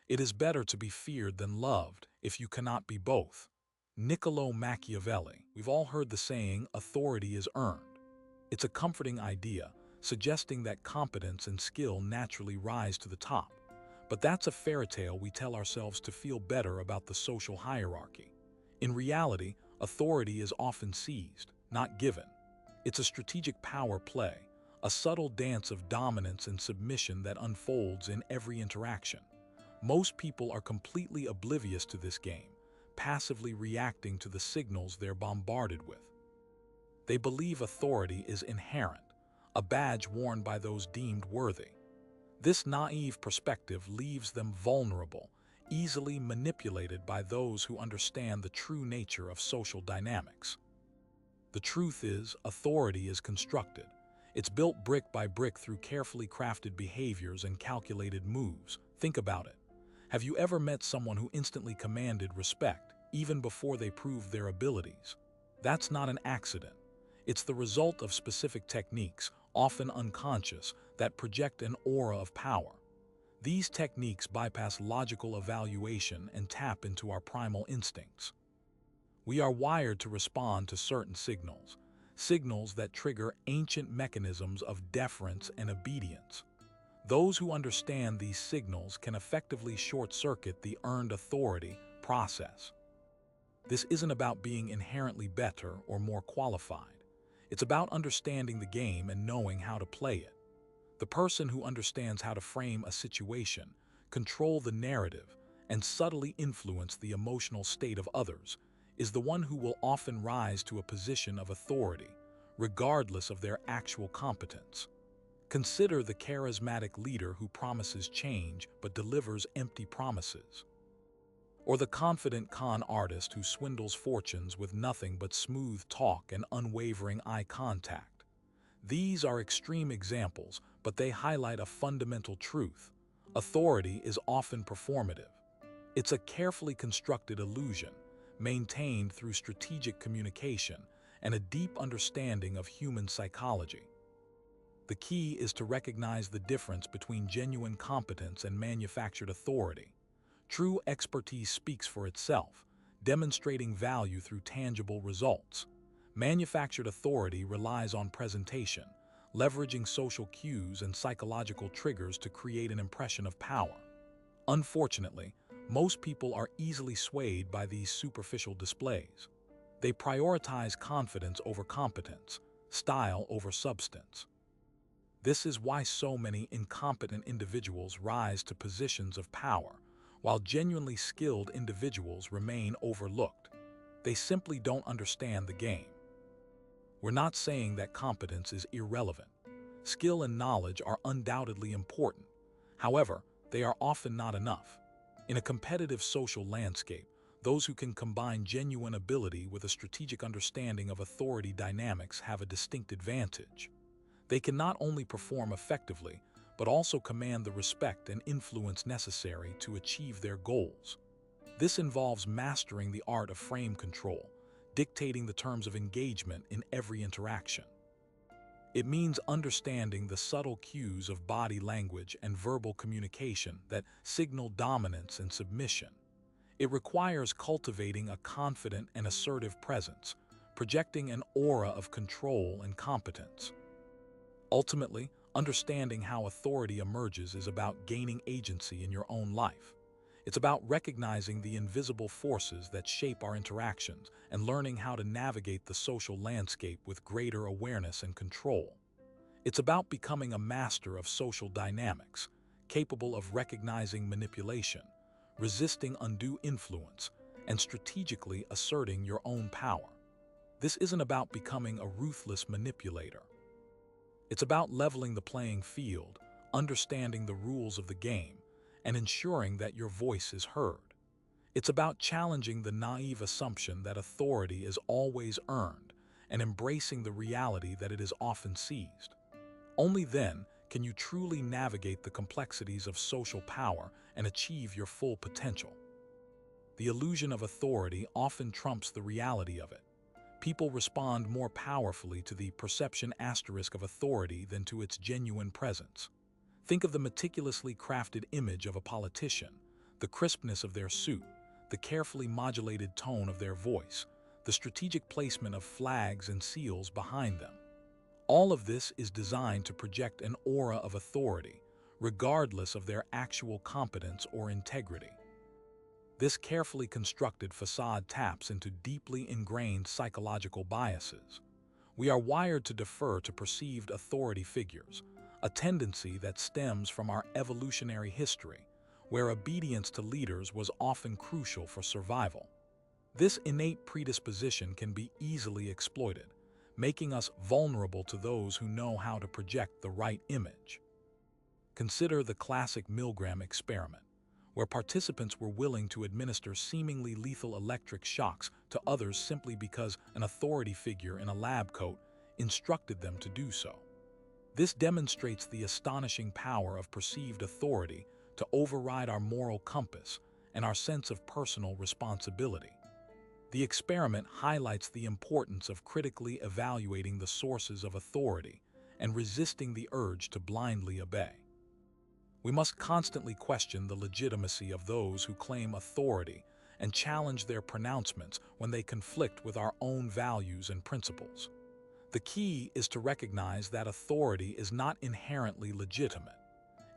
It is better to be feared than loved if you cannot be both. Niccolo Machiavelli. We've all heard the saying, authority is earned. It's a comforting idea, suggesting that competence and skill naturally rise to the top. But that's a fairy tale we tell ourselves to feel better about the social hierarchy. In reality, authority is often seized, not given. It's a strategic power play, a subtle dance of dominance and submission that unfolds in every interaction. Most people are completely oblivious to this game, passively reacting to the signals they're bombarded with. They believe authority is inherent, a badge worn by those deemed worthy. This naive perspective leaves them vulnerable, easily manipulated by those who understand the true nature of social dynamics. The truth is, authority is constructed. It's built brick by brick through carefully crafted behaviors and calculated moves. Think about it. Have you ever met someone who instantly commanded respect, even before they proved their abilities? That's not an accident. It's the result of specific techniques, often unconscious, that project an aura of power. These techniques bypass logical evaluation and tap into our primal instincts. We are wired to respond to certain signals, signals that trigger ancient mechanisms of deference and obedience. Those who understand these signals can effectively short-circuit the earned authority process. This isn't about being inherently better or more qualified. It's about understanding the game and knowing how to play it. The person who understands how to frame a situation, control the narrative, and subtly influence the emotional state of others is the one who will often rise to a position of authority, regardless of their actual competence. Consider the charismatic leader who promises change but delivers empty promises. Or the confident con artist who swindles fortunes with nothing but smooth talk and unwavering eye contact. These are extreme examples, but they highlight a fundamental truth. Authority is often performative. It's a carefully constructed illusion, maintained through strategic communication and a deep understanding of human psychology. The key is to recognize the difference between genuine competence and manufactured authority. True expertise speaks for itself, demonstrating value through tangible results. Manufactured authority relies on presentation, leveraging social cues and psychological triggers to create an impression of power. Unfortunately, most people are easily swayed by these superficial displays. They prioritize confidence over competence, style over substance. This is why so many incompetent individuals rise to positions of power, while genuinely skilled individuals remain overlooked. They simply don't understand the game. We're not saying that competence is irrelevant. Skill and knowledge are undoubtedly important. However, they are often not enough. In a competitive social landscape, those who can combine genuine ability with a strategic understanding of authority dynamics have a distinct advantage. They can not only perform effectively, but also command the respect and influence necessary to achieve their goals. This involves mastering the art of frame control, dictating the terms of engagement in every interaction. It means understanding the subtle cues of body language and verbal communication that signal dominance and submission. It requires cultivating a confident and assertive presence, projecting an aura of control and competence. Ultimately, understanding how authority emerges is about gaining agency in your own life. It's about recognizing the invisible forces that shape our interactions and learning how to navigate the social landscape with greater awareness and control. It's about becoming a master of social dynamics, capable of recognizing manipulation, resisting undue influence, and strategically asserting your own power. This isn't about becoming a ruthless manipulator. It's about leveling the playing field, understanding the rules of the game, and ensuring that your voice is heard. It's about challenging the naive assumption that authority is always earned and embracing the reality that it is often seized. Only then can you truly navigate the complexities of social power and achieve your full potential. The illusion of authority often trumps the reality of it. People respond more powerfully to the perception asterisk of authority than to its genuine presence. Think of the meticulously crafted image of a politician, the The crispness of their suit, the carefully modulated tone of their voice, the strategic placement of flags and seals behind them. All of this is designed to project an aura of authority, regardless of their actual competence or integrity. This carefully constructed facade taps into deeply ingrained psychological biases. We are wired to defer to perceived authority figures, a tendency that stems from our evolutionary history, where obedience to leaders was often crucial for survival. This innate predisposition can be easily exploited, making us vulnerable to those who know how to project the right image. Consider the classic Milgram experiment, where participants were willing to administer seemingly lethal electric shocks to others simply because an authority figure in a lab coat instructed them to do so. This demonstrates the astonishing power of perceived authority to override our moral compass and our sense of personal responsibility. The experiment highlights the importance of critically evaluating the sources of authority and resisting the urge to blindly obey. We must constantly question the legitimacy of those who claim authority and challenge their pronouncements when they conflict with our own values and principles. The key is to recognize that authority is not inherently legitimate.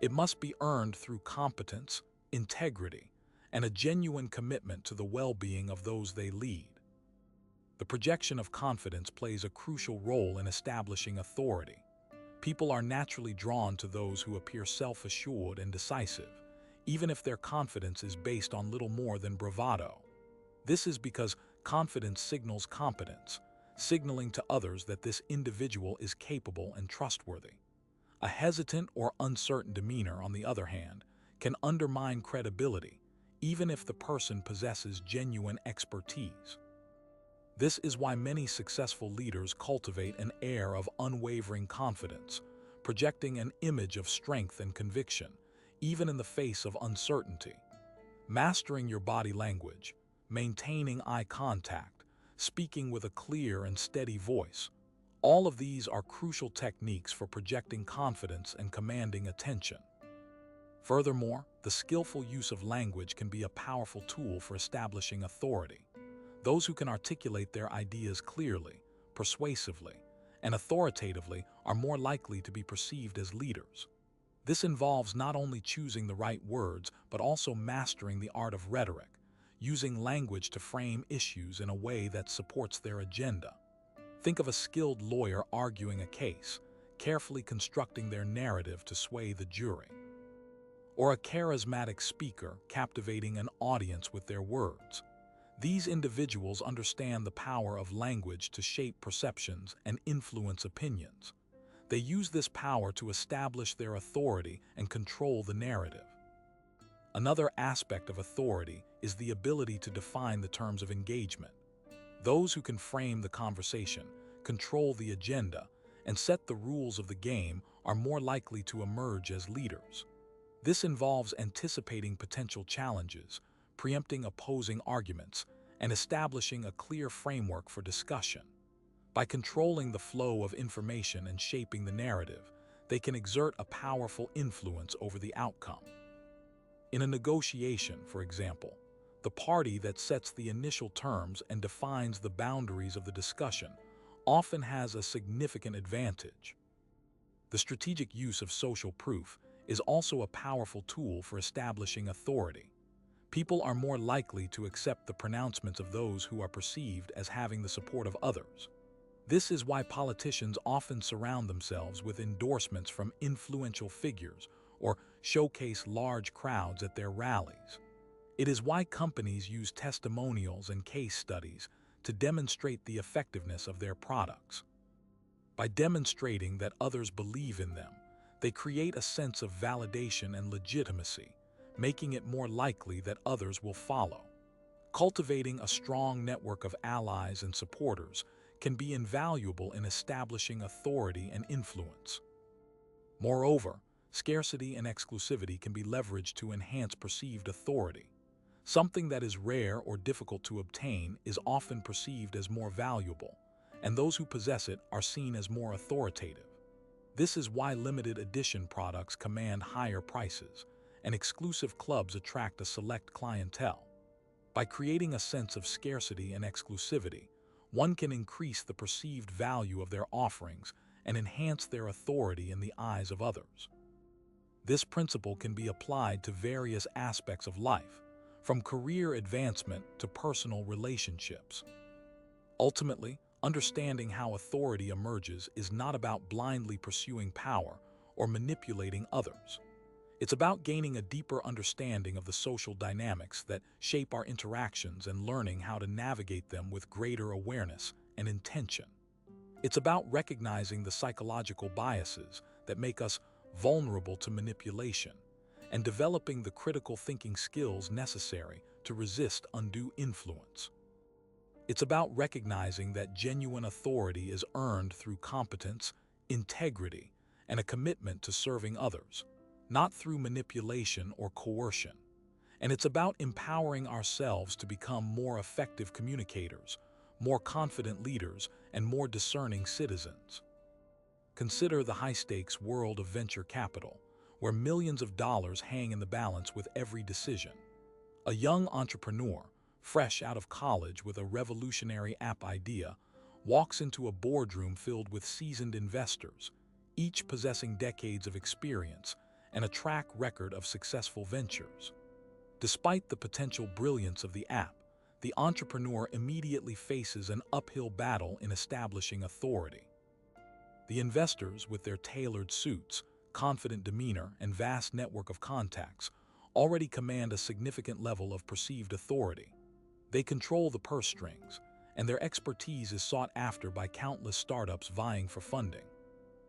It must be earned through competence, integrity, and a genuine commitment to the well-being of those they lead. The projection of confidence plays a crucial role in establishing authority. People are naturally drawn to those who appear self-assured and decisive, even if their confidence is based on little more than bravado. This is because confidence signals competence, signaling to others that this individual is capable and trustworthy. A hesitant or uncertain demeanor, on the other hand, can undermine credibility, even if the person possesses genuine expertise. This is why many successful leaders cultivate an air of unwavering confidence, projecting an image of strength and conviction, even in the face of uncertainty. Mastering your body language, maintaining eye contact, speaking with a clear and steady voice, all of these are crucial techniques for projecting confidence and commanding attention. Furthermore, the skillful use of language can be a powerful tool for establishing authority. Those who can articulate their ideas clearly, persuasively, and authoritatively are more likely to be perceived as leaders. This involves not only choosing the right words, but also mastering the art of rhetoric, using language to frame issues in a way that supports their agenda. Think of a skilled lawyer arguing a case, carefully constructing their narrative to sway the jury. Or a charismatic speaker captivating an audience with their words. These individuals understand the power of language to shape perceptions and influence opinions. They use this power to establish their authority and control the narrative. Another aspect of authority is the ability to define the terms of engagement. Those who can frame the conversation, control the agenda, and set the rules of the game are more likely to emerge as leaders. This involves anticipating potential challenges, preempting opposing arguments, and establishing a clear framework for discussion. By controlling the flow of information and shaping the narrative, they can exert a powerful influence over the outcome. In a negotiation, for example, the party that sets the initial terms and defines the boundaries of the discussion often has a significant advantage. The strategic use of social proof is also a powerful tool for establishing authority. People are more likely to accept the pronouncements of those who are perceived as having the support of others. This is why politicians often surround themselves with endorsements from influential figures or showcase large crowds at their rallies. It is why companies use testimonials and case studies to demonstrate the effectiveness of their products. By demonstrating that others believe in them, they create a sense of validation and legitimacy, making it more likely that others will follow. Cultivating a strong network of allies and supporters can be invaluable in establishing authority and influence. Moreover, scarcity and exclusivity can be leveraged to enhance perceived authority. Something that is rare or difficult to obtain is often perceived as more valuable, and those who possess it are seen as more authoritative. This is why limited edition products command higher prices, and exclusive clubs attract a select clientele. By creating a sense of scarcity and exclusivity, one can increase the perceived value of their offerings and enhance their authority in the eyes of others. This principle can be applied to various aspects of life, from career advancement to personal relationships. Ultimately, understanding how authority emerges is not about blindly pursuing power or manipulating others. It's about gaining a deeper understanding of the social dynamics that shape our interactions and learning how to navigate them with greater awareness and intention. It's about recognizing the psychological biases that make us vulnerable to manipulation and developing the critical thinking skills necessary to resist undue influence. It's about recognizing that genuine authority is earned through competence, integrity, and a commitment to serving others, not through manipulation or coercion. And it's about empowering ourselves to become more effective communicators, more confident leaders, and more discerning citizens. Consider the high-stakes world of venture capital, where millions of dollars hang in the balance with every decision. A young entrepreneur, fresh out of college with a revolutionary app idea, walks into a boardroom filled with seasoned investors, each possessing decades of experience and a track record of successful ventures. Despite the potential brilliance of the app, the entrepreneur immediately faces an uphill battle in establishing authority. The investors, with their tailored suits, confident demeanor, and vast network of contacts, already command a significant level of perceived authority. They control the purse strings, and their expertise is sought after by countless startups vying for funding.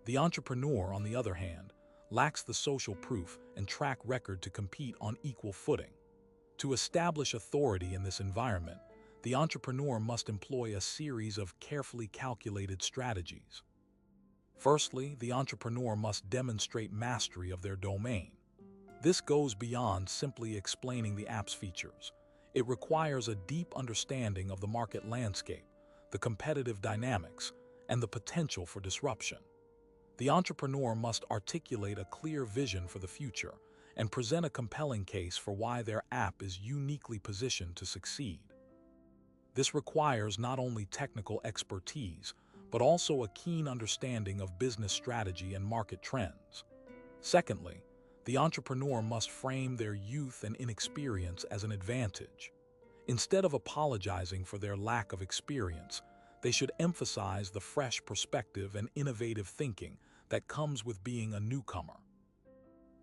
The entrepreneur, on the other hand, lacks the social proof and track record to compete on equal footing. To establish authority in this environment, the entrepreneur must employ a series of carefully calculated strategies. Firstly, the entrepreneur must demonstrate mastery of their domain. This goes beyond simply explaining the app's features. It requires a deep understanding of the market landscape, the competitive dynamics, and the potential for disruption. The entrepreneur must articulate a clear vision for the future and present a compelling case for why their app is uniquely positioned to succeed. This requires not only technical expertise, but also a keen understanding of business strategy and market trends. Secondly, the entrepreneur must frame their youth and inexperience as an advantage. Instead of apologizing for their lack of experience, they should emphasize the fresh perspective and innovative thinking that comes with being a newcomer.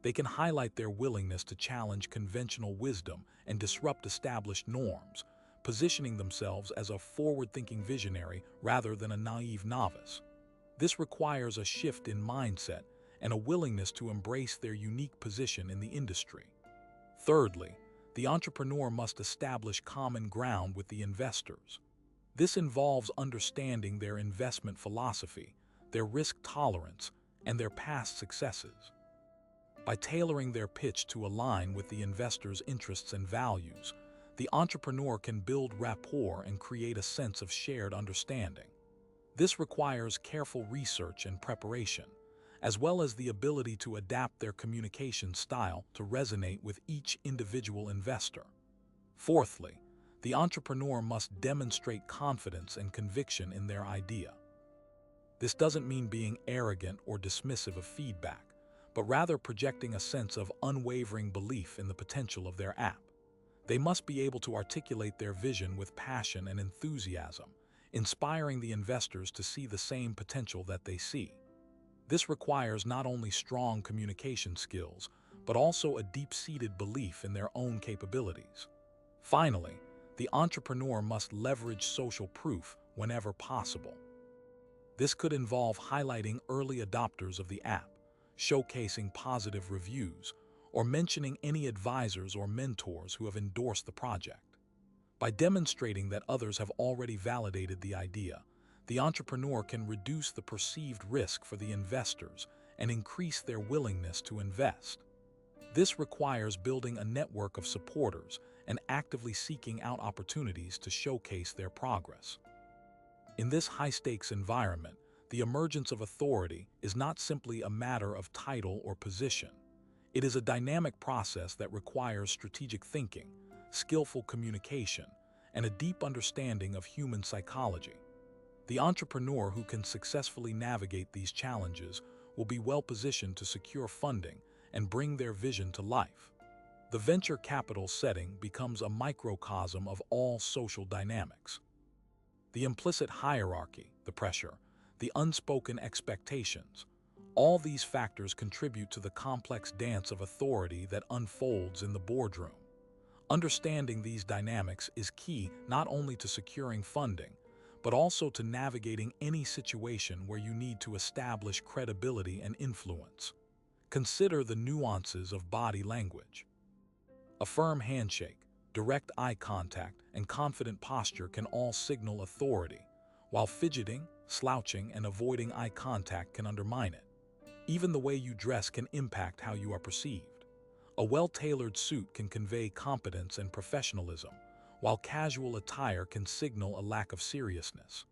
They can highlight their willingness to challenge conventional wisdom and disrupt established norms, positioning themselves as a forward-thinking visionary rather than a naive novice. This requires a shift in mindset and a willingness to embrace their unique position in the industry. Thirdly, the entrepreneur must establish common ground with the investors. This involves understanding their investment philosophy, their risk tolerance, and their past successes. By tailoring their pitch to align with the investors' interests and values, the entrepreneur can build rapport and create a sense of shared understanding. This requires careful research and preparation, as well as the ability to adapt their communication style to resonate with each individual investor. Fourthly, the entrepreneur must demonstrate confidence and conviction in their idea. This doesn't mean being arrogant or dismissive of feedback, but rather projecting a sense of unwavering belief in the potential of their app. They must be able to articulate their vision with passion and enthusiasm, inspiring the investors to see the same potential that they see. This requires not only strong communication skills, but also a deep-seated belief in their own capabilities. Finally, the entrepreneur must leverage social proof whenever possible. This could involve highlighting early adopters of the app, showcasing positive reviews, or mentioning any advisors or mentors who have endorsed the project. By demonstrating that others have already validated the idea, the entrepreneur can reduce the perceived risk for the investors and increase their willingness to invest. This requires building a network of supporters and actively seeking out opportunities to showcase their progress. In this high-stakes environment, the emergence of authority is not simply a matter of title or position. It is a dynamic process that requires strategic thinking, skillful communication, and a deep understanding of human psychology. The entrepreneur who can successfully navigate these challenges will be well positioned to secure funding and bring their vision to life. The venture capital setting becomes a microcosm of all social dynamics. The implicit hierarchy, the pressure, the unspoken expectations, all these factors contribute to the complex dance of authority that unfolds in the boardroom. Understanding these dynamics is key not only to securing funding, but also to navigating any situation where you need to establish credibility and influence. Consider the nuances of body language. A firm handshake, direct eye contact, and confident posture can all signal authority, while fidgeting, slouching, and avoiding eye contact can undermine it. Even the way you dress can impact how you are perceived. A well-tailored suit can convey competence and professionalism, while casual attire can signal a lack of seriousness.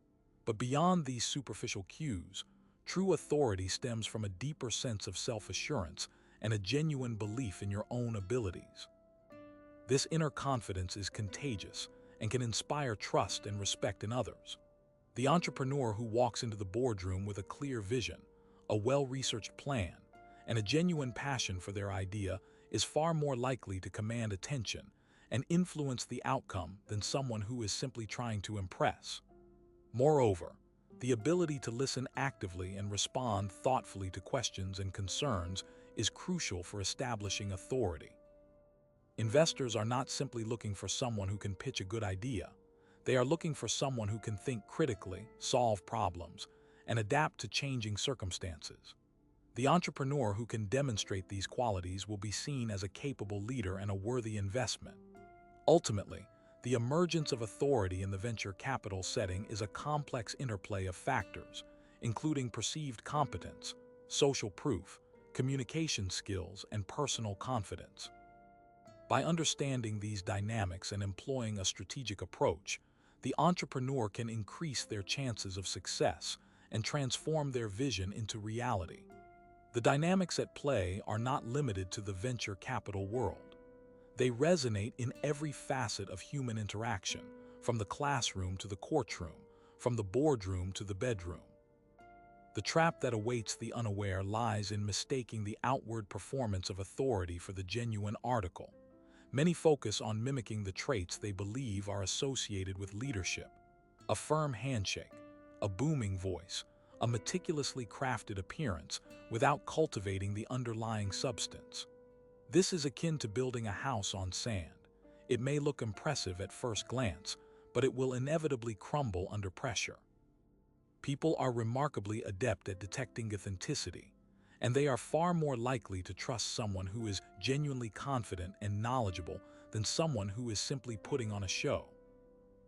But beyond these superficial cues, true authority stems from a deeper sense of self-assurance and a genuine belief in your own abilities. This inner confidence is contagious and can inspire trust and respect in others. The entrepreneur who walks into the boardroom with a clear vision, a well-researched plan, and a genuine passion for their idea is far more likely to command attention and influence the outcome than someone who is simply trying to impress. Moreover, the ability to listen actively and respond thoughtfully to questions and concerns is crucial for establishing authority. Investors are not simply looking for someone who can pitch a good idea. They are looking for someone who can think critically, solve problems, and adapt to changing circumstances. The entrepreneur who can demonstrate these qualities will be seen as a capable leader and a worthy investment. Ultimately, the emergence of authority in the venture capital setting is a complex interplay of factors, including perceived competence, social proof, communication skills, and personal confidence. By understanding these dynamics and employing a strategic approach, the entrepreneur can increase their chances of success and transform their vision into reality. The dynamics at play are not limited to the venture capital world. They resonate in every facet of human interaction, from the classroom to the courtroom, from the boardroom to the bedroom. The trap that awaits the unaware lies in mistaking the outward performance of authority for the genuine article. Many focus on mimicking the traits they believe are associated with leadership. A firm handshake, a booming voice, a meticulously crafted appearance without cultivating the underlying substance. This is akin to building a house on sand. It may look impressive at first glance, but it will inevitably crumble under pressure. People are remarkably adept at detecting authenticity, and they are far more likely to trust someone who is genuinely confident and knowledgeable than someone who is simply putting on a show.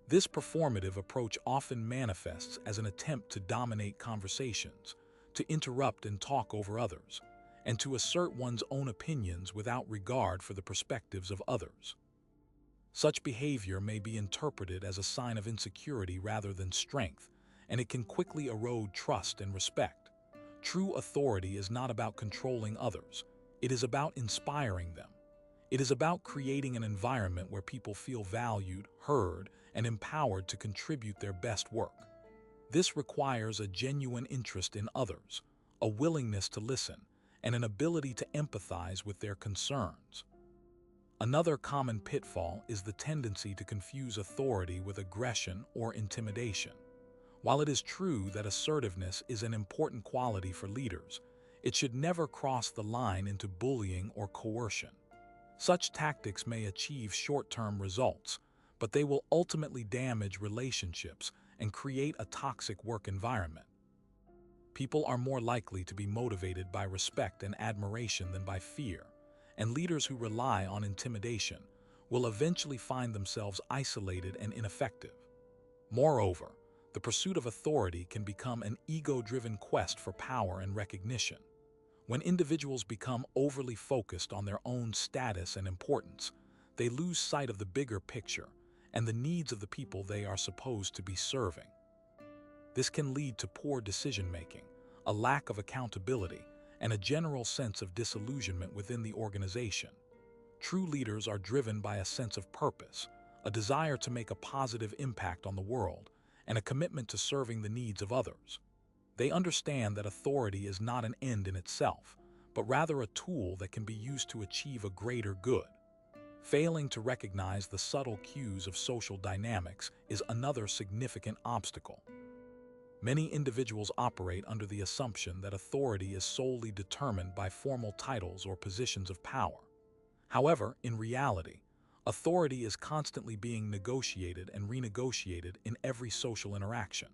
This performative approach often manifests as an attempt to dominate conversations, to interrupt and talk over others, and to assert one's own opinions without regard for the perspectives of others. Such behavior may be interpreted as a sign of insecurity rather than strength, and it can quickly erode trust and respect. True authority is not about controlling others. It is about inspiring them. It is about creating an environment where people feel valued, heard, and empowered to contribute their best work. This requires a genuine interest in others, a willingness to listen, and an ability to empathize with their concerns. Another common pitfall is the tendency to confuse authority with aggression or intimidation. While it is true that assertiveness is an important quality for leaders, it should never cross the line into bullying or coercion. Such tactics may achieve short-term results, but they will ultimately damage relationships and create a toxic work environment. People are more likely to be motivated by respect and admiration than by fear, and leaders who rely on intimidation will eventually find themselves isolated and ineffective. Moreover, the pursuit of authority can become an ego-driven quest for power and recognition. When individuals become overly focused on their own status and importance, they lose sight of the bigger picture and the needs of the people they are supposed to be serving. This can lead to poor decision-making, a lack of accountability, and a general sense of disillusionment within the organization. True leaders are driven by a sense of purpose, a desire to make a positive impact on the world, and a commitment to serving the needs of others. They understand that authority is not an end in itself, but rather a tool that can be used to achieve a greater good. Failing to recognize the subtle cues of social dynamics is another significant obstacle. Many individuals operate under the assumption that authority is solely determined by formal titles or positions of power. However, in reality, authority is constantly being negotiated and renegotiated in every social interaction.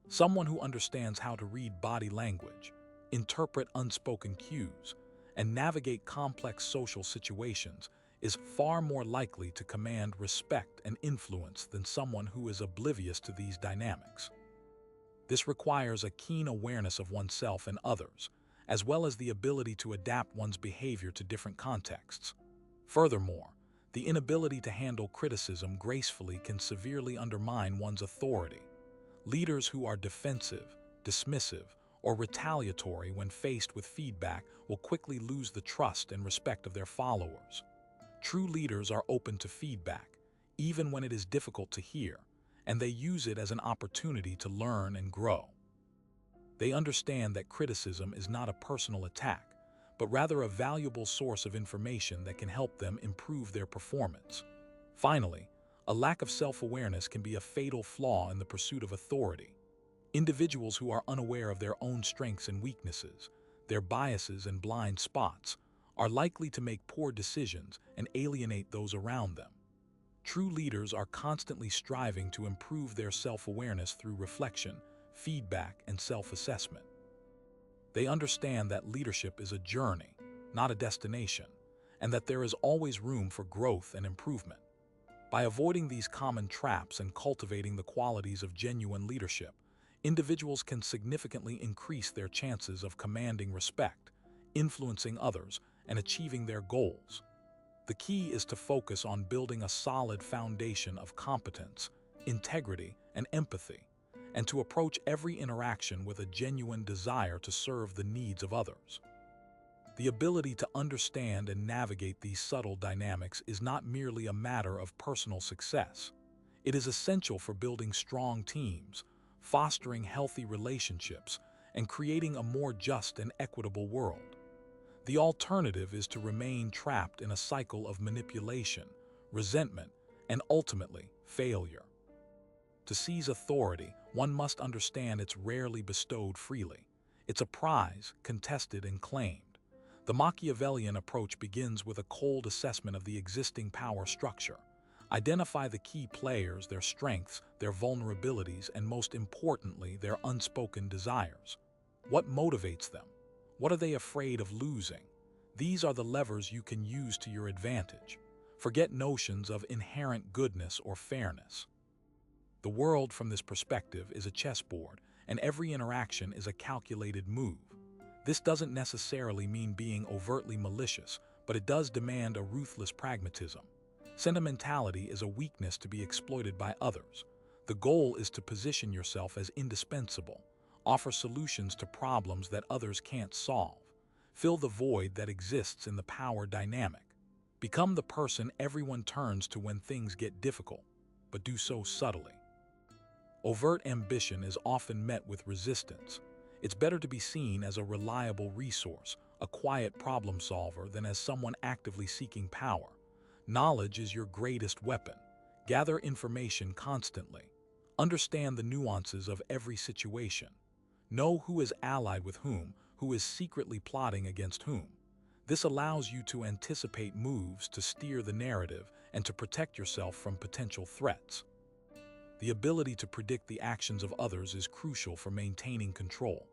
Someone who understands how to read body language, interpret unspoken cues, and navigate complex social situations is far more likely to command respect and influence than someone who is oblivious to these dynamics. This requires a keen awareness of oneself and others, as well as the ability to adapt one's behavior to different contexts. Furthermore, the inability to handle criticism gracefully can severely undermine one's authority. Leaders who are defensive, dismissive, or retaliatory when faced with feedback will quickly lose the trust and respect of their followers. True leaders are open to feedback, even when it is difficult to hear, and they use it as an opportunity to learn and grow. They understand that criticism is not a personal attack, but rather a valuable source of information that can help them improve their performance. Finally, a lack of self-awareness can be a fatal flaw in the pursuit of authority. Individuals who are unaware of their own strengths and weaknesses, their biases and blind spots, are likely to make poor decisions and alienate those around them. True leaders are constantly striving to improve their self-awareness through reflection, feedback, and self-assessment. They understand that leadership is a journey, not a destination, and that there is always room for growth and improvement. By avoiding these common traps and cultivating the qualities of genuine leadership, individuals can significantly increase their chances of commanding respect, influencing others, and achieving their goals. The key is to focus on building a solid foundation of competence, integrity, and empathy, and to approach every interaction with a genuine desire to serve the needs of others. The ability to understand and navigate these subtle dynamics is not merely a matter of personal success. It is essential for building strong teams, fostering healthy relationships, and creating a more just and equitable world. The alternative is to remain trapped in a cycle of manipulation, resentment, and ultimately, failure. To seize authority, one must understand it's rarely bestowed freely. It's a prize, contested and claimed. The Machiavellian approach begins with a cold assessment of the existing power structure. Identify the key players, their strengths, their vulnerabilities, and most importantly, their unspoken desires. What motivates them? What are they afraid of losing? These are the levers you can use to your advantage. Forget notions of inherent goodness or fairness. The world from this perspective is a chessboard, and every interaction is a calculated move. This doesn't necessarily mean being overtly malicious, but it does demand a ruthless pragmatism. Sentimentality is a weakness to be exploited by others. The goal is to position yourself as indispensable, offer solutions to problems that others can't solve, fill the void that exists in the power dynamic. Become the person everyone turns to when things get difficult, but do so subtly. Overt ambition is often met with resistance. It's better to be seen as a reliable resource, a quiet problem solver, than as someone actively seeking power. Knowledge is your greatest weapon. Gather information constantly. Understand the nuances of every situation. Know who is allied with whom, who is secretly plotting against whom. This allows you to anticipate moves, to steer the narrative, and to protect yourself from potential threats. The ability to predict the actions of others is crucial for maintaining control.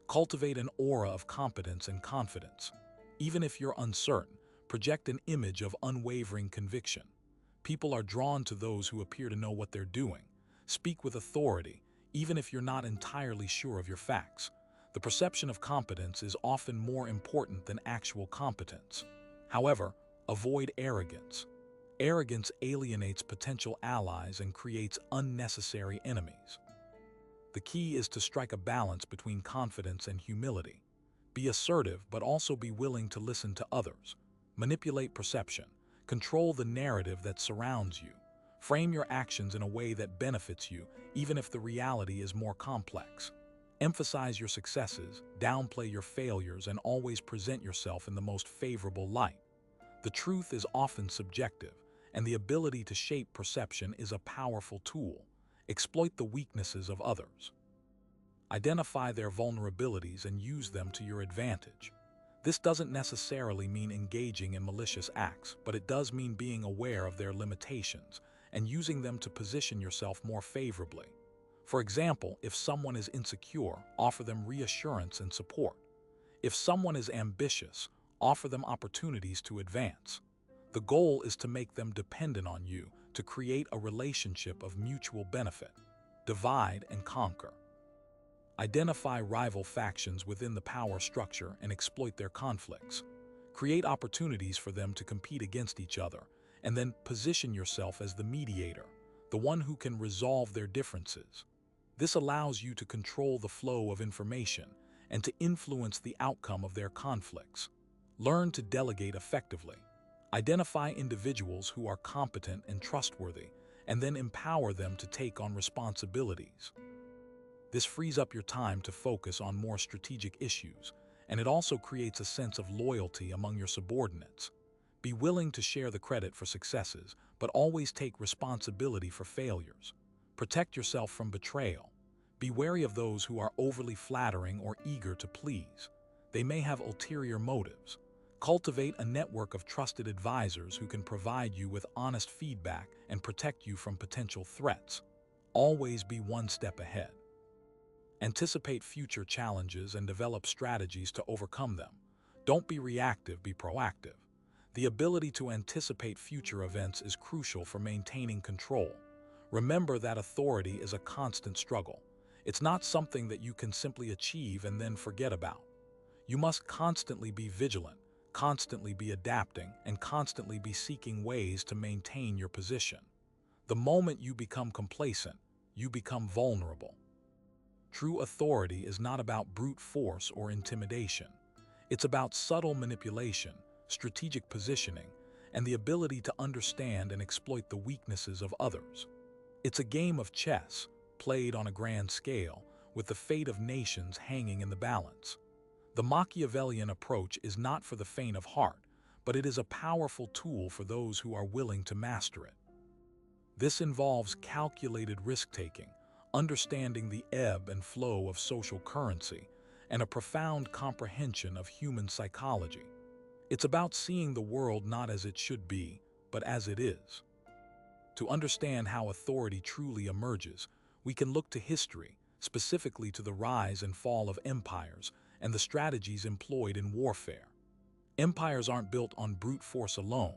Cultivate an aura of competence and confidence. Even if you're uncertain, project an image of unwavering conviction. People are drawn to those who appear to know what they're doing. Speak with authority, even if you're not entirely sure of your facts. The perception of competence is often more important than actual competence. However, avoid arrogance. Arrogance alienates potential allies and creates unnecessary enemies. The key is to strike a balance between confidence and humility. Be assertive, but also be willing to listen to others. Manipulate perception. Control the narrative that surrounds you. Frame your actions in a way that benefits you, even if the reality is more complex. Emphasize your successes, downplay your failures, and always present yourself in the most favorable light. The truth is often subjective, and the ability to shape perception is a powerful tool. Exploit the weaknesses of others. Identify their vulnerabilities and use them to your advantage. This doesn't necessarily mean engaging in malicious acts, but it does mean being aware of their limitations and using them to position yourself more favorably. For example, if someone is insecure, offer them reassurance and support. If someone is ambitious, offer them opportunities to advance. The goal is to make them dependent on you, to create a relationship of mutual benefit. Divide and conquer. Identify rival factions within the power structure and exploit their conflicts. Create opportunities for them to compete against each other, and then position yourself as the mediator, the one who can resolve their differences. This allows you to control the flow of information and to influence the outcome of their conflicts. Learn to delegate effectively. Identify individuals who are competent and trustworthy, and then empower them to take on responsibilities. This frees up your time to focus on more strategic issues, and it also creates a sense of loyalty among your subordinates. Be willing to share the credit for successes, but always take responsibility for failures. Protect yourself from betrayal. Be wary of those who are overly flattering or eager to please. They may have ulterior motives. Cultivate a network of trusted advisors who can provide you with honest feedback and protect you from potential threats. Always be one step ahead. Anticipate future challenges and develop strategies to overcome them. Don't be reactive, be proactive. The ability to anticipate future events is crucial for maintaining control. Remember that authority is a constant struggle. It's not something that you can simply achieve and then forget about. You must constantly be vigilant, constantly be adapting, and constantly be seeking ways to maintain your position. The moment you become complacent, you become vulnerable. True authority is not about brute force or intimidation. It's about subtle manipulation, strategic positioning, and the ability to understand and exploit the weaknesses of others. It's a game of chess, played on a grand scale, with the fate of nations hanging in the balance. The Machiavellian approach is not for the faint of heart, but it is a powerful tool for those who are willing to master it. This involves calculated risk-taking, understanding the ebb and flow of social currency, and a profound comprehension of human psychology. It's about seeing the world not as it should be, but as it is. To understand how authority truly emerges, we can look to history, specifically to the rise and fall of empires and the strategies employed in warfare. Empires aren't built on brute force alone.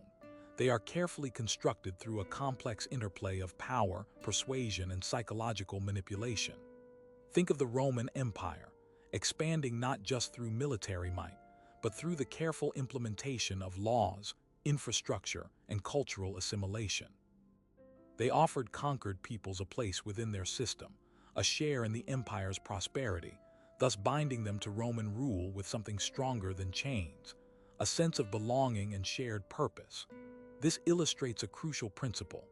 They are carefully constructed through a complex interplay of power, persuasion, and psychological manipulation. Think of the Roman Empire, expanding not just through military might, but through the careful implementation of laws, infrastructure, and cultural assimilation. They offered conquered peoples a place within their system, a share in the empire's prosperity, thus binding them to Roman rule with something stronger than chains, a sense of belonging and shared purpose. This illustrates a crucial principle.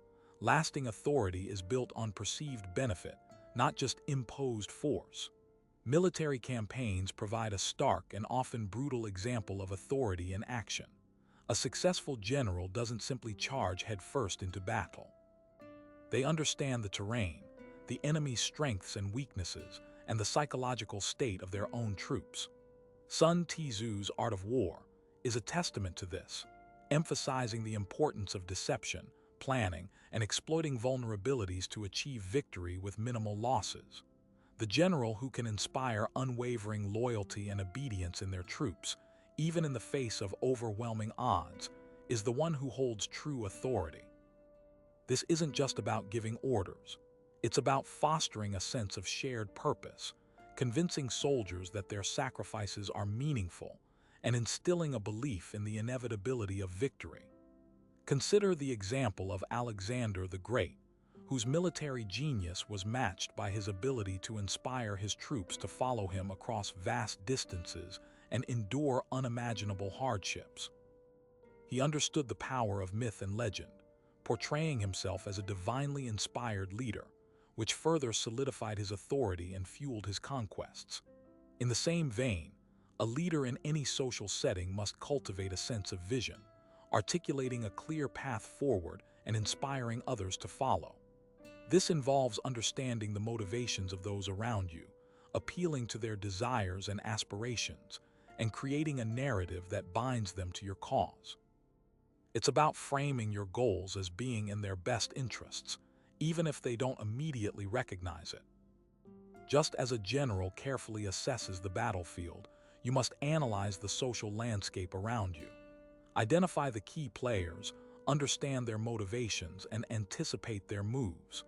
Lasting authority is built on perceived benefit, not just imposed force. Military campaigns provide a stark and often brutal example of authority in action. A successful general doesn't simply charge headfirst into battle. They understand the terrain, the enemy's strengths and weaknesses, and the psychological state of their own troops. Sun Tzu's Art of War is a testament to this, emphasizing the importance of deception, planning, and exploiting vulnerabilities to achieve victory with minimal losses. The general who can inspire unwavering loyalty and obedience in their troops, even in the face of overwhelming odds, is the one who holds true authority. This isn't just about giving orders. It's about fostering a sense of shared purpose, convincing soldiers that their sacrifices are meaningful, and instilling a belief in the inevitability of victory. Consider the example of Alexander the Great, whose military genius was matched by his ability to inspire his troops to follow him across vast distances and endure unimaginable hardships. He understood the power of myth and legend, portraying himself as a divinely inspired leader, which further solidified his authority and fueled his conquests. In the same vein, a leader in any social setting must cultivate a sense of vision, articulating a clear path forward and inspiring others to follow. This involves understanding the motivations of those around you, appealing to their desires and aspirations, and creating a narrative that binds them to your cause. It's about framing your goals as being in their best interests, even if they don't immediately recognize it. Just as a general carefully assesses the battlefield, you must analyze the social landscape around you. Identify the key players, understand their motivations, and anticipate their moves.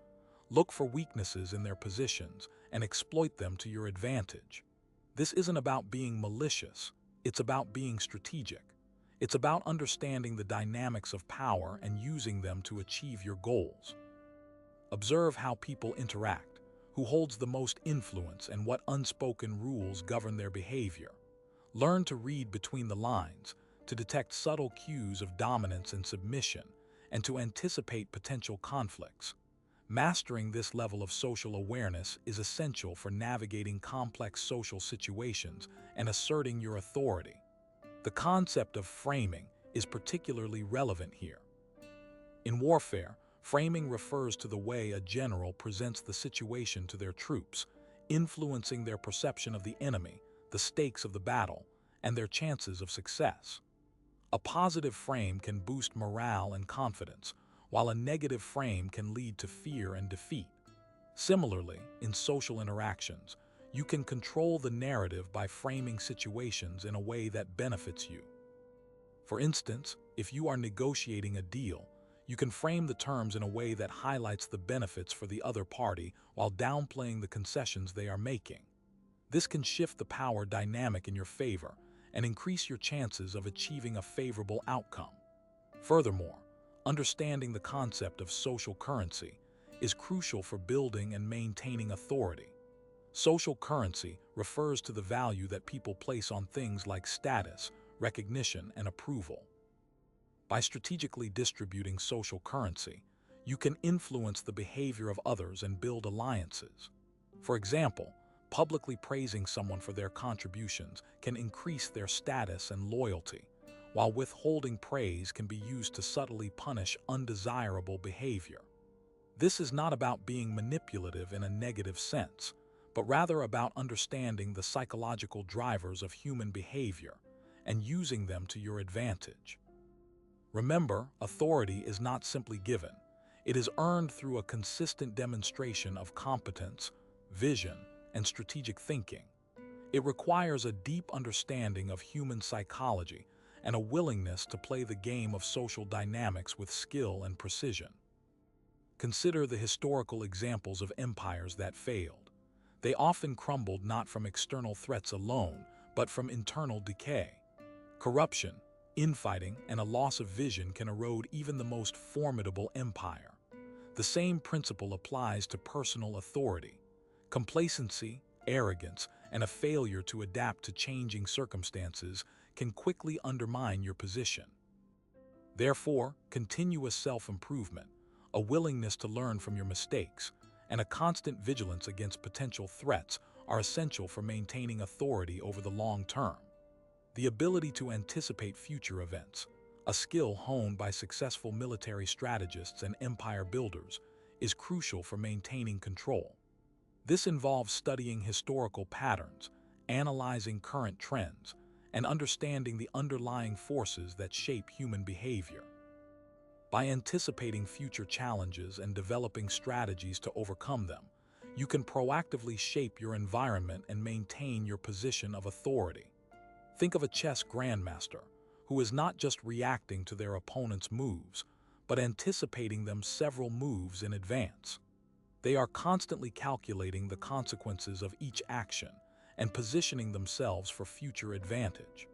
Look for weaknesses in their positions and exploit them to your advantage. This isn't about being malicious, it's about being strategic. It's about understanding the dynamics of power and using them to achieve your goals. Observe how people interact, who holds the most influence, and what unspoken rules govern their behavior. Learn to read between the lines, to detect subtle cues of dominance and submission, and to anticipate potential conflicts. Mastering this level of social awareness is essential for navigating complex social situations and asserting your authority. The concept of framing is particularly relevant here. In warfare, framing refers to the way a general presents the situation to their troops, influencing their perception of the enemy, the stakes of the battle, and their chances of success. A positive frame can boost morale and confidence, while a negative frame can lead to fear and defeat. Similarly, in social interactions, you can control the narrative by framing situations in a way that benefits you. For instance, if you are negotiating a deal, you can frame the terms in a way that highlights the benefits for the other party while downplaying the concessions they are making. This can shift the power dynamic in your favor and increase your chances of achieving a favorable outcome. Furthermore, understanding the concept of social currency is crucial for building and maintaining authority. Social currency refers to the value that people place on things like status, recognition, and approval. By strategically distributing social currency, you can influence the behavior of others and build alliances. For example, publicly praising someone for their contributions can increase their status and loyalty, while withholding praise can be used to subtly punish undesirable behavior. This is not about being manipulative in a negative sense, but rather about understanding the psychological drivers of human behavior and using them to your advantage. Remember, authority is not simply given. It is earned through a consistent demonstration of competence, vision, and strategic thinking. It requires a deep understanding of human psychology and a willingness to play the game of social dynamics with skill and precision. Consider the historical examples of empires that failed. They often crumbled not from external threats alone, but from internal decay. Corruption, infighting, and a loss of vision can erode even the most formidable empire. The same principle applies to personal authority. Complacency, arrogance, and a failure to adapt to changing circumstances can quickly undermine your position. Therefore, continuous self-improvement, a willingness to learn from your mistakes, and a constant vigilance against potential threats are essential for maintaining authority over the long term. The ability to anticipate future events, a skill honed by successful military strategists and empire builders, is crucial for maintaining control. This involves studying historical patterns, analyzing current trends, and understanding the underlying forces that shape human behavior. By anticipating future challenges and developing strategies to overcome them, you can proactively shape your environment and maintain your position of authority. Think of a chess grandmaster, who is not just reacting to their opponent's moves, but anticipating them several moves in advance. They are constantly calculating the consequences of each action and positioning themselves for future advantage.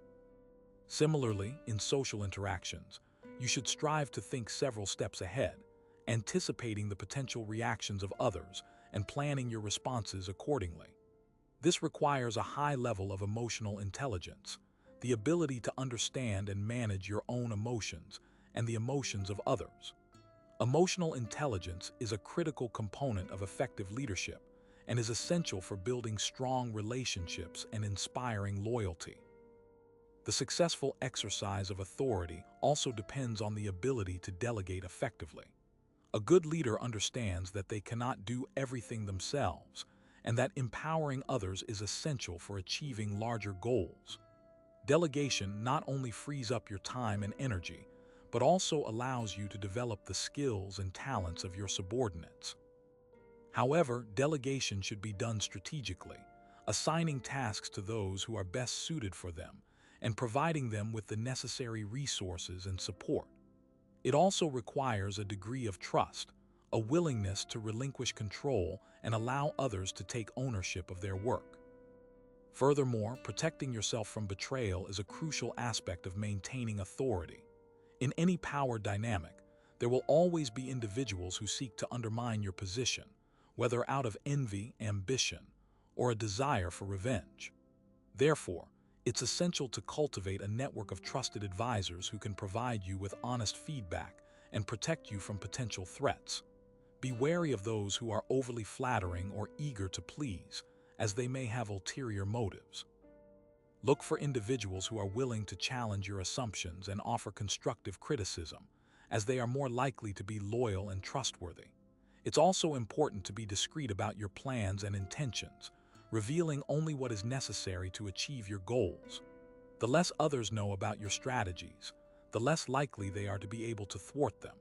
Similarly, in social interactions, you should strive to think several steps ahead, anticipating the potential reactions of others and planning your responses accordingly. This requires a high level of emotional intelligence, the ability to understand and manage your own emotions and the emotions of others. Emotional intelligence is a critical component of effective leadership and is essential for building strong relationships and inspiring loyalty. The successful exercise of authority also depends on the ability to delegate effectively. A good leader understands that they cannot do everything themselves, and that empowering others is essential for achieving larger goals. Delegation not only frees up your time and energy, but also allows you to develop the skills and talents of your subordinates. However, delegation should be done strategically, assigning tasks to those who are best suited for them and providing them with the necessary resources and support. It also requires a degree of trust, a willingness to relinquish control and allow others to take ownership of their work. Furthermore, protecting yourself from betrayal is a crucial aspect of maintaining authority. In any power dynamic, there will always be individuals who seek to undermine your position, whether out of envy, ambition, or a desire for revenge. Therefore, it's essential to cultivate a network of trusted advisors who can provide you with honest feedback and protect you from potential threats. Be wary of those who are overly flattering or eager to please, as they may have ulterior motives. Look for individuals who are willing to challenge your assumptions and offer constructive criticism, as they are more likely to be loyal and trustworthy. It's also important to be discreet about your plans and intentions, revealing only what is necessary to achieve your goals. The less others know about your strategies, the less likely they are to be able to thwart them.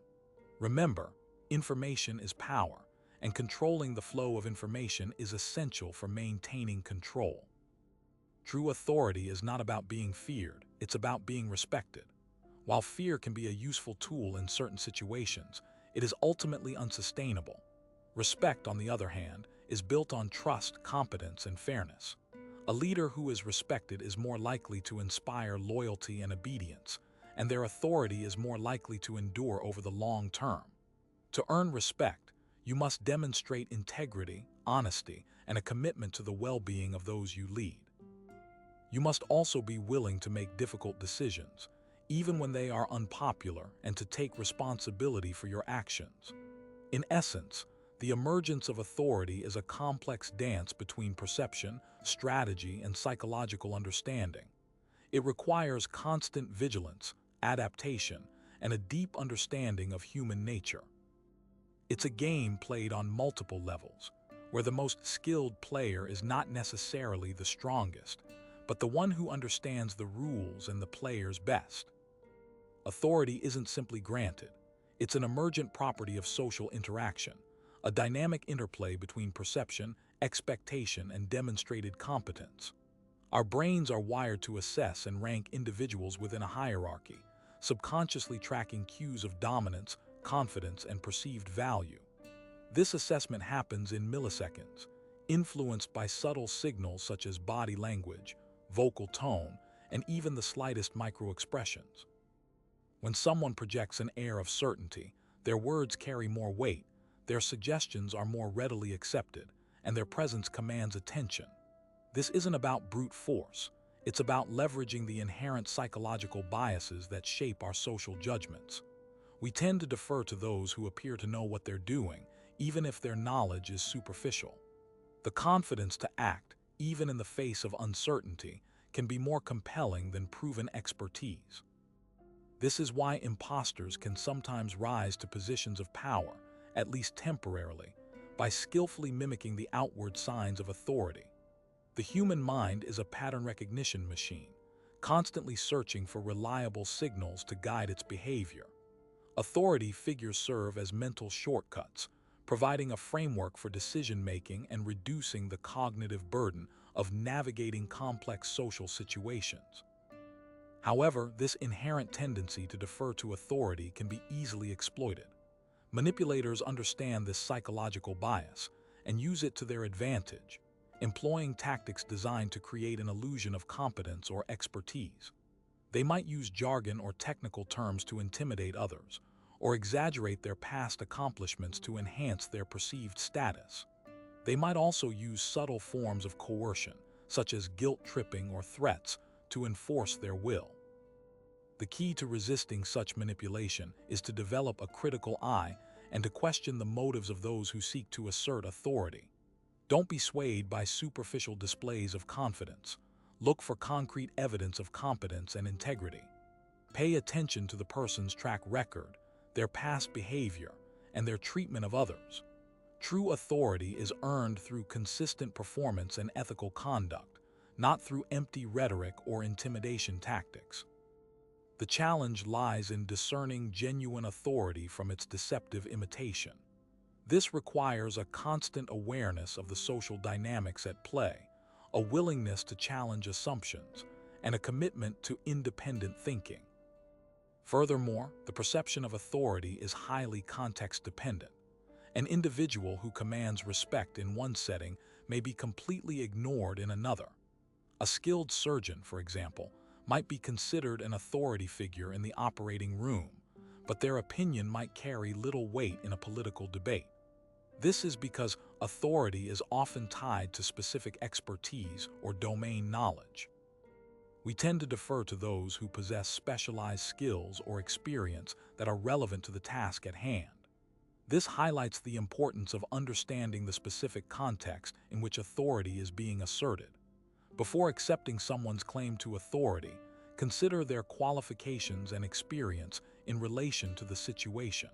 Remember, information is power, and controlling the flow of information is essential for maintaining control. True authority is not about being feared, it's about being respected. While fear can be a useful tool in certain situations, it is ultimately unsustainable. Respect, on the other hand, is built on trust, competence, and fairness. A leader who is respected is more likely to inspire loyalty and obedience, and their authority is more likely to endure over the long term. To earn respect, you must demonstrate integrity, honesty, and a commitment to the well-being of those you lead. You must also be willing to make difficult decisions, even when they are unpopular, and to take responsibility for your actions. In essence, the emergence of authority is a complex dance between perception, strategy, and psychological understanding. It requires constant vigilance, adaptation, and a deep understanding of human nature. It's a game played on multiple levels, where the most skilled player is not necessarily the strongest, but the one who understands the rules and the players best. Authority isn't simply granted. It's an emergent property of social interaction, a dynamic interplay between perception, expectation, and demonstrated competence. Our brains are wired to assess and rank individuals within a hierarchy, subconsciously tracking cues of dominance, confidence, and perceived value. This assessment happens in milliseconds, influenced by subtle signals such as body language, vocal tone, and even the slightest microexpressions. When someone projects an air of certainty, their words carry more weight, their suggestions are more readily accepted, and their presence commands attention. This isn't about brute force. It's about leveraging the inherent psychological biases that shape our social judgments. We tend to defer to those who appear to know what they're doing, even if their knowledge is superficial. The confidence to act, even in the face of uncertainty, can be more compelling than proven expertise. This is why imposters can sometimes rise to positions of power, at least temporarily, by skillfully mimicking the outward signs of authority. The human mind is a pattern recognition machine, constantly searching for reliable signals to guide its behavior. Authority figures serve as mental shortcuts, providing a framework for decision-making and reducing the cognitive burden of navigating complex social situations. However, this inherent tendency to defer to authority can be easily exploited. Manipulators understand this psychological bias and use it to their advantage, employing tactics designed to create an illusion of competence or expertise. They might use jargon or technical terms to intimidate others, or exaggerate their past accomplishments to enhance their perceived status. They might also use subtle forms of coercion, such as guilt-tripping or threats, to enforce their will. The key to resisting such manipulation is to develop a critical eye and to question the motives of those who seek to assert authority. Don't be swayed by superficial displays of confidence. Look for concrete evidence of competence and integrity. Pay attention to the person's track record, their past behavior, and their treatment of others. True authority is earned through consistent performance and ethical conduct, not through empty rhetoric or intimidation tactics. The challenge lies in discerning genuine authority from its deceptive imitation. This requires a constant awareness of the social dynamics at play, a willingness to challenge assumptions, and a commitment to independent thinking. Furthermore, the perception of authority is highly context-dependent. An individual who commands respect in one setting may be completely ignored in another. A skilled surgeon, for example, might be considered an authority figure in the operating room, but their opinion might carry little weight in a political debate. This is because authority is often tied to specific expertise or domain knowledge. We tend to defer to those who possess specialized skills or experience that are relevant to the task at hand. This highlights the importance of understanding the specific context in which authority is being asserted. Before accepting someone's claim to authority, consider their qualifications and experience in relation to the situation.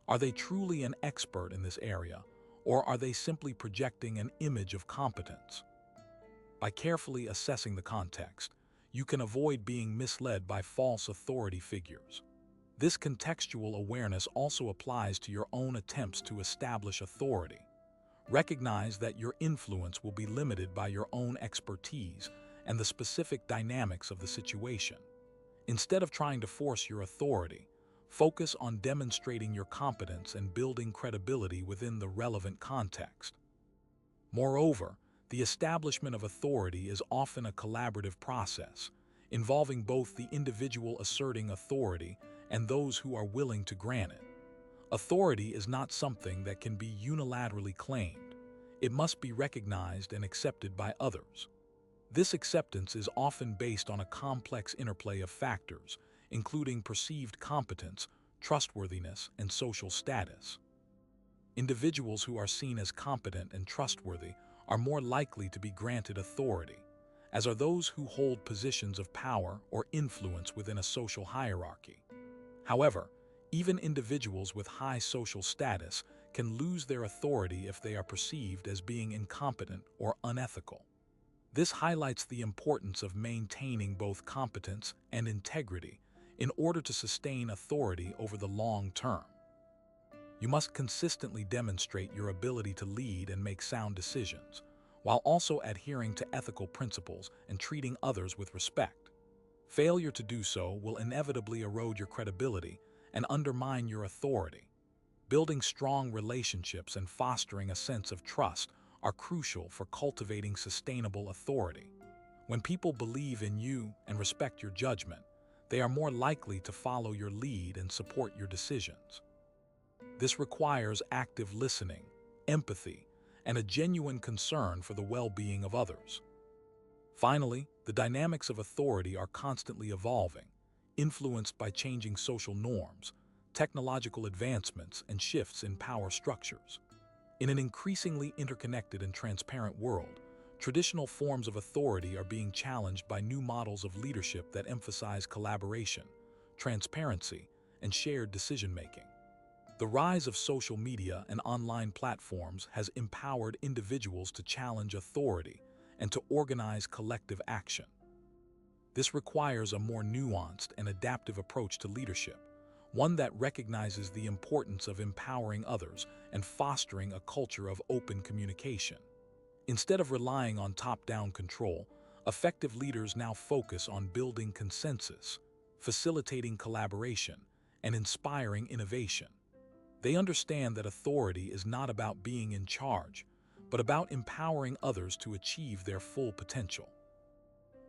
Are they truly an expert in this area, or are they simply projecting an image of competence? By carefully assessing the context, you can avoid being misled by false authority figures. This contextual awareness also applies to your own attempts to establish authority. Recognize that your influence will be limited by your own expertise and the specific dynamics of the situation. Instead of trying to force your authority, focus on demonstrating your competence and building credibility within the relevant context. Moreover, the establishment of authority is often a collaborative process, involving both the individual asserting authority and those who are willing to grant it. Authority is not something that can be unilaterally claimed. It must be recognized and accepted by others. This acceptance is often based on a complex interplay of factors, including perceived competence, trustworthiness, and social status. Individuals who are seen as competent and trustworthy are more likely to be granted authority, as are those who hold positions of power or influence within a social hierarchy. However, even individuals with high social status can lose their authority if they are perceived as being incompetent or unethical. This highlights the importance of maintaining both competence and integrity in order to sustain authority over the long term. You must consistently demonstrate your ability to lead and make sound decisions, while also adhering to ethical principles and treating others with respect. Failure to do so will inevitably erode your credibility and undermine your authority. Building strong relationships and fostering a sense of trust are crucial for cultivating sustainable authority. When people believe in you and respect your judgment, they are more likely to follow your lead and support your decisions. This requires active listening, empathy, and a genuine concern for the well-being of others. Finally, the dynamics of authority are constantly evolving, influenced by changing social norms, technological advancements, and shifts in power structures. In an increasingly interconnected and transparent world, traditional forms of authority are being challenged by new models of leadership that emphasize collaboration, transparency, and shared decision-making. The rise of social media and online platforms has empowered individuals to challenge authority and to organize collective action. This requires a more nuanced and adaptive approach to leadership, one that recognizes the importance of empowering others and fostering a culture of open communication. Instead of relying on top-down control, effective leaders now focus on building consensus, facilitating collaboration, and inspiring innovation. They understand that authority is not about being in charge, but about empowering others to achieve their full potential.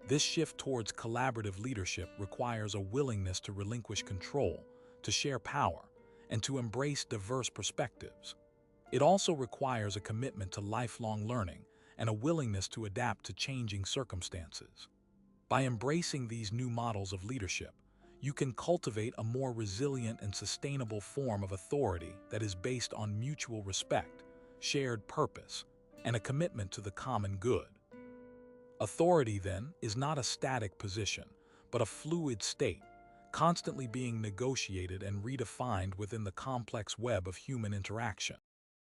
This shift towards collaborative leadership requires a willingness to relinquish control, to share power, and to embrace diverse perspectives. It also requires a commitment to lifelong learning and a willingness to adapt to changing circumstances. By embracing these new models of leadership, you can cultivate a more resilient and sustainable form of authority that is based on mutual respect, shared purpose, and a commitment to the common good. Authority, then, is not a static position, but a fluid state, constantly being negotiated and redefined within the complex web of human interaction.